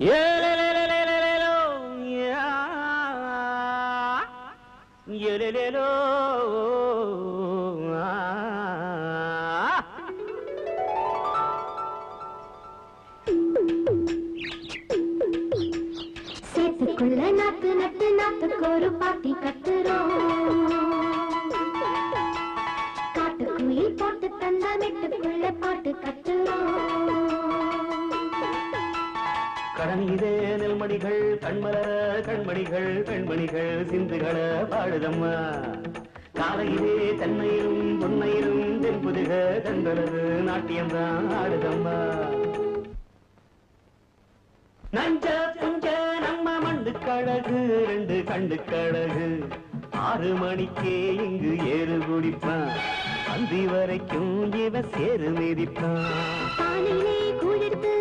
சேத்துக்குள்ள நாத்து நட்டு நாத்துக்கு ஒரு பாட்டி கட்டுறோம். காட்டுக்குயில் போட்டு தந்த மெட்டுக்குள்ள பாட்டு கட்டுறோம். கடனிலே நெல்மணிகள் கண்மலர கண்மணிகள் பெண்மணிகள் சிந்துகள பாடுதம்மா. காலையிலே தென்னையிலும் பொன்னையிலும் தென்புதுக தங்களது நாட்டியம்தான் ஆடுதம்மா. நஞ்ச புஞ்ச நம்ம மண்ணு கழகு ரெண்டு கண்டு கழகு 6 மணிக்கே இங்கு ஏறு குடிப்பான். அந்தி வரைக்கும் இவ சேரு மிதிப்பான். பானையிலே கூழெடுத்து